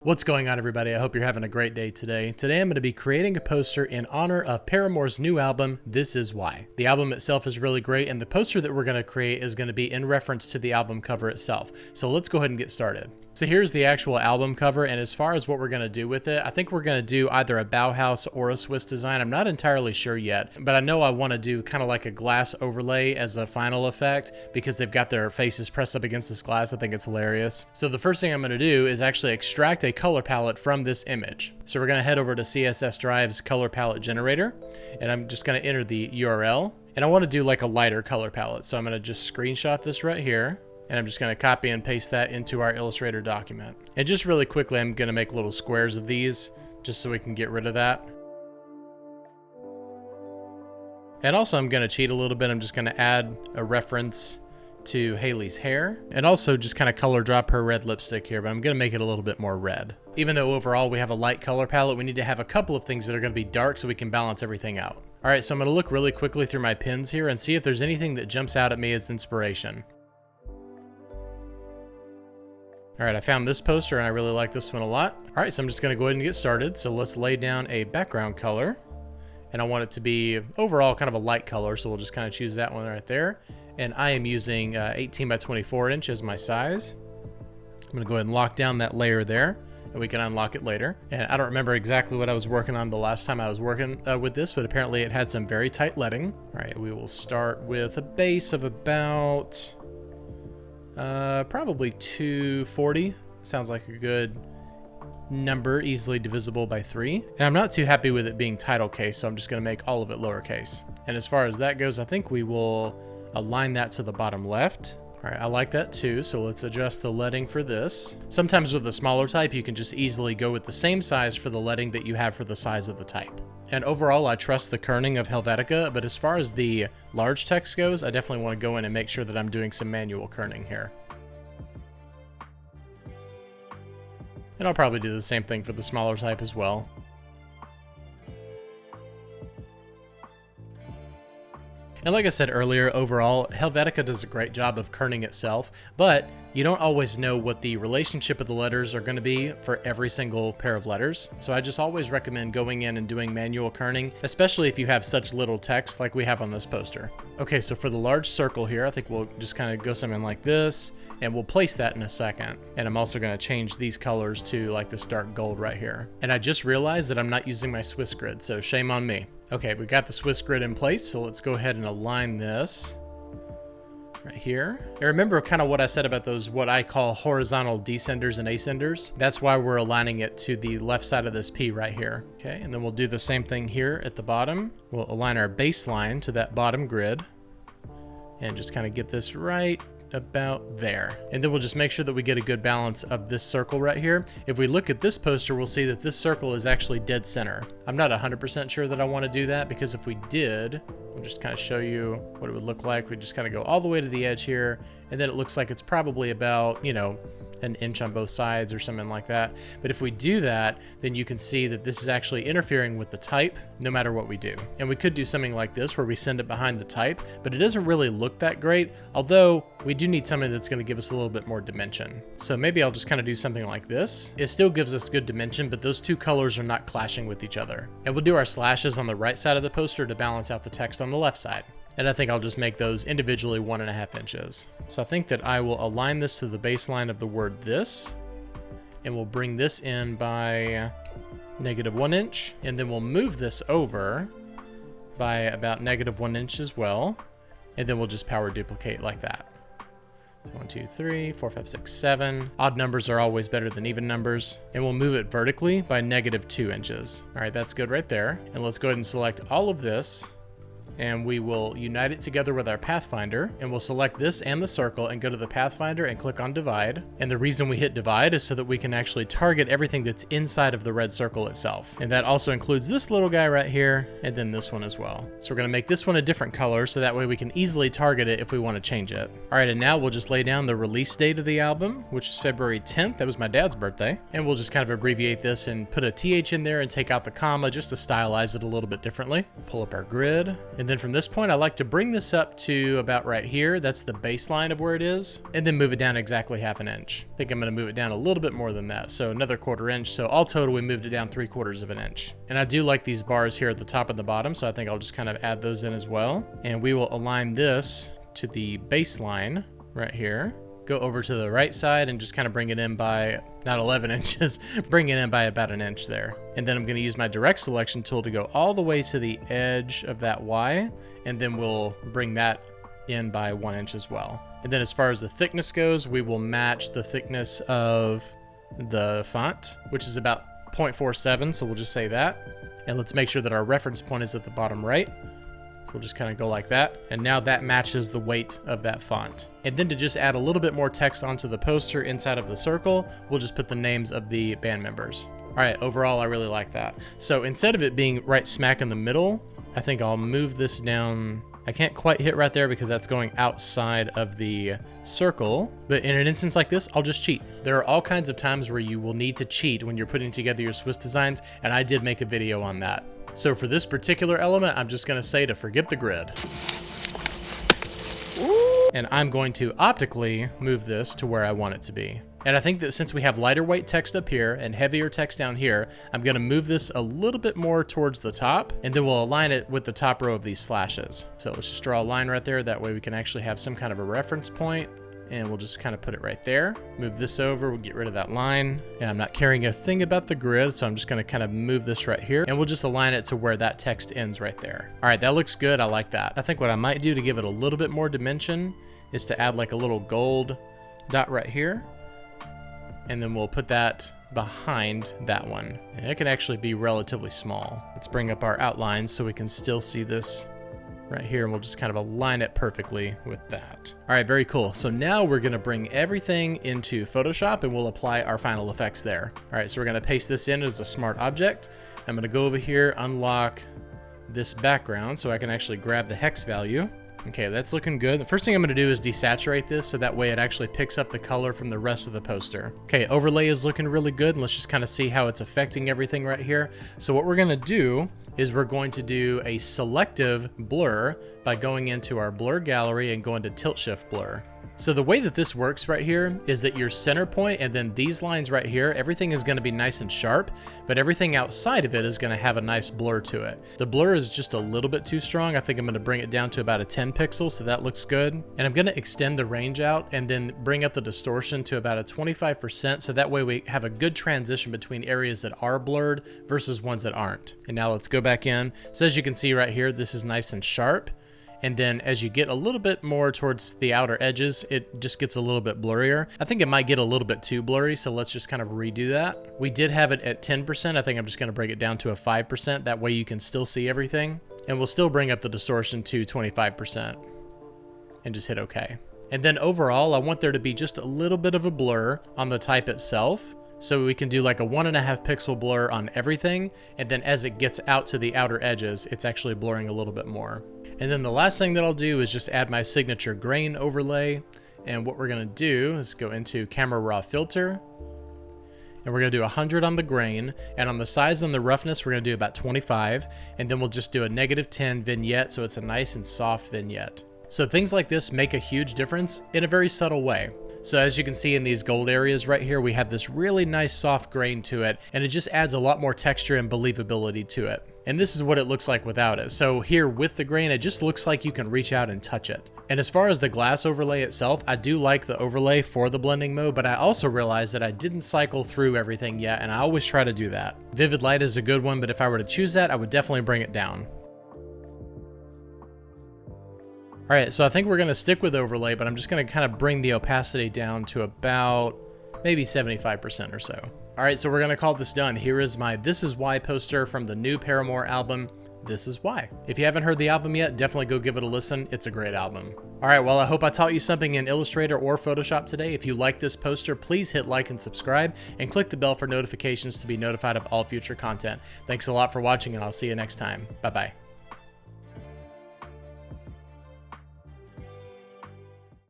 What's going on, everybody? I hope you're having a great day today. Today I'm going to be creating a poster in honor of Paramore's new album, This Is Why. The album itself is really great, and the poster that we're going to create is going to be in reference to the album cover itself. So let's go ahead and get started. So here's the actual album cover, and as far as what we're going to do with it, I think we're going to do either a Bauhaus or a Swiss design. I'm not entirely sure yet, but I know I want to do kind of like a glass overlay as a final effect because they've got their faces pressed up against this glass. I think it's hilarious. So the first thing I'm going to do is actually extract a color palette from this image. So we're going to head over to CSS Drive's color palette generator, and I'm just going to enter the URL, and I want to do like a lighter color palette. So I'm going to just screenshot this right here. And I'm just going to copy and paste that into our Illustrator document. And just really quickly, I'm going to make little squares of these just so we can get rid of that. And also I'm going to cheat a little bit. I'm just going to add a reference to Haley's hair and also just kind of color drop her red lipstick here, but I'm going to make it a little bit more red. Even though overall we have a light color palette, we need to have a couple of things that are going to be dark so we can balance everything out. All right, so I'm going to look really quickly through my pins here and see if there's anything that jumps out at me as inspiration. All right, I found this poster and I really like this one a lot. All right, so I'm just gonna go ahead and get started. So let's lay down a background color. And I want it to be overall kind of a light color, so we'll just kind of choose that one right there. And I am using 18 by 24 inch as my size. I'm gonna go ahead and lock down that layer there, and we can unlock it later. And I don't remember exactly what I was working on the last time I was working with this, but apparently it had some very tight leading. All right, we will start with a base of about probably 240. Sounds like a good number, easily divisible by 3. And I'm not too happy with it being title case, so I'm just going to make all of it lowercase. And as far as that goes, I think we will align that to the bottom left. All right, I like that too, so let's adjust the leading for this. Sometimes with the smaller type, you can just easily go with the same size for the leading that you have for the size of the type. And overall, I trust the kerning of Helvetica, but as far as the large text goes, I definitely want to go in and make sure that I'm doing some manual kerning here. And I'll probably do the same thing for the smaller type as well. And like I said earlier, overall, Helvetica does a great job of kerning itself, but you don't always know what the relationship of the letters are going to be for every single pair of letters. So I just always recommend going in and doing manual kerning, especially if you have such little text like we have on this poster. Okay, so for the large circle here, I think we'll just kind of go something like this, and we'll place that in a second. And I'm also going to change these colors to like this dark gold right here. And I just realized that I'm not using my Swiss grid, so shame on me. Okay, we got the Swiss grid in place, so let's go ahead and align this right here. And remember kind of what I said about those, what I call horizontal descenders and ascenders. That's why we're aligning it to the left side of this P right here. Okay, and then we'll do the same thing here at the bottom. We'll align our baseline to that bottom grid and just kind of get this right about there. And then we'll just make sure that we get a good balance of this circle right here. If we look at this poster, we'll see that this circle is actually dead center. I'm not 100% sure that I want to do that, because if we did, I'll just kind of show you what it would look like. We just kind of go all the way to the edge here, and then it looks like it's probably about, you know, an inch on both sides or something like that. But if we do that, then you can see that this is actually interfering with the type no matter what we do. And we could do something like this where we send it behind the type, but it doesn't really look that great, although we do need something that's going to give us a little bit more dimension. So maybe I'll just kind of do something like this. It still gives us good dimension, but those two colors are not clashing with each other. And we'll do our slashes on the right side of the poster to balance out the text on the left side. And I think I'll just make those individually 1.5 inches. So I think that I will align this to the baseline of the word this, and we'll bring this in by -1 inch, and then we'll move this over by about -1 inch as well, and then we'll just power duplicate like that. So 1, 2, 3, 4, 5, 6, 7. Odd numbers are always better than even numbers. And we'll move it vertically by -2 inches. All right, that's good right there. And let's go ahead and select all of this, and we will unite it together with our Pathfinder, and we'll select this and the circle and go to the Pathfinder and click on divide. And the reason we hit divide is so that we can actually target everything that's inside of the red circle itself. And that also includes this little guy right here, and then this one as well. So we're gonna make this one a different color so that way we can easily target it if we wanna change it. All right, and now we'll just lay down the release date of the album, which is February 10th. That was my dad's birthday. And we'll just kind of abbreviate this and put a TH in there and take out the comma just to stylize it a little bit differently. Pull up our grid, and then from this point, I like to bring this up to about right here. That's the baseline of where it is. And then move it down exactly 1/2 inch. I think I'm gonna move it down a little bit more than that. So another 1/4 inch. So all total, we moved it down 3/4 of an inch. And I do like these bars here at the top and the bottom. So I think I'll just kind of add those in as well. And we will align this to the baseline right here. Go over to the right side and just kind of bring it in by, not 11 inches, bring it in by about an inch there. And then I'm going to use my direct selection tool to go all the way to the edge of that Y, and then we'll bring that in by 1 inch as well. And then as far as the thickness goes, we will match the thickness of the font, which is about 0.47, so we'll just say that. And let's make sure that our reference point is at the bottom right. We'll just kind of go like that. And now that matches the weight of that font. And then to just add a little bit more text onto the poster inside of the circle, we'll just put the names of the band members. All right, overall, I really like that. So instead of it being right smack in the middle, I think I'll move this down. I can't quite hit right there because that's going outside of the circle. But in an instance like this, I'll just cheat. There are all kinds of times where you will need to cheat when you're putting together your Swiss designs, and I did make a video on that. So for this particular element, I'm just going to say to forget the grid. And I'm going to optically move this to where I want it to be. And I think that since we have lighter weight text up here and heavier text down here, I'm going to move this a little bit more towards the top, and then we'll align it with the top row of these slashes. So let's just draw a line right there. That way we can actually have some kind of a reference point. And we'll just kind of put it right there. Move this over, we'll get rid of that line. And I'm not caring a thing about the grid, so I'm just gonna kind of move this right here, and we'll just align it to where that text ends right there. All right, that looks good, I like that. I think what I might do to give it a little bit more dimension is to add like a little gold dot right here. And then we'll put that behind that one. And it can actually be relatively small. Let's bring up our outlines so we can still see this right here, and we'll just kind of align it perfectly with that. All right, very cool. So now we're gonna bring everything into Photoshop and we'll apply our final effects there. All right, so we're gonna paste this in as a smart object. I'm gonna go over here, unlock this background so I can actually grab the hex value. Okay, that's looking good. The first thing I'm gonna do is desaturate this so that way it actually picks up the color from the rest of the poster. Okay, overlay is looking really good. Let's just kind of see how it's affecting everything right here. So what we're gonna do is we're going to do a selective blur by going into our blur gallery and going to tilt shift blur. So the way that this works right here is that your center point and then these lines right here, everything is going to be nice and sharp, but everything outside of it is going to have a nice blur to it. The blur is just a little bit too strong. I think I'm going to bring it down to about a 10 pixels, so that looks good. And I'm going to extend the range out and then bring up the distortion to about a 25%, so that way we have a good transition between areas that are blurred versus ones that aren't. And now let's go back in. So as you can see right here, this is nice and sharp. And then as you get a little bit more towards the outer edges, it just gets a little bit blurrier. I think it might get a little bit too blurry, so let's just kind of redo that. We did have it at 10%. I think I'm just gonna bring it down to a 5%. That way you can still see everything. And we'll still bring up the distortion to 25% and just hit okay. And then overall, I want there to be just a little bit of a blur on the type itself. So we can do like a 1.5 pixel blur on everything. And then as it gets out to the outer edges, it's actually blurring a little bit more. And then the last thing that I'll do is just add my signature grain overlay. And what we're gonna do is go into camera raw filter. And we're gonna do 100 on the grain. And on the size and the roughness, we're gonna do about 25. And then we'll just do a -10 vignette, so it's a nice and soft vignette. So things like this make a huge difference in a very subtle way. So as you can see in these gold areas right here, we have this really nice soft grain to it, and it just adds a lot more texture and believability to it. And this is what it looks like without it. So here with the grain, it just looks like you can reach out and touch it. And as far as the glass overlay itself, I do like the overlay for the blending mode, but I also realized that I didn't cycle through everything yet, and I always try to do that. Vivid light is a good one, but if I were to choose that, I would definitely bring it down. All right, so I think we're gonna stick with overlay, but I'm just gonna kind of bring the opacity down to about maybe 75% or so. All right, so we're gonna call this done. Here is my This Is Why poster from the new Paramore album, This Is Why. If you haven't heard the album yet, definitely go give it a listen. It's a great album. All right, well, I hope I taught you something in Illustrator or Photoshop today. If you like this poster, please hit like and subscribe and click the bell for notifications to be notified of all future content. Thanks a lot for watching, and I'll see you next time. Bye-bye.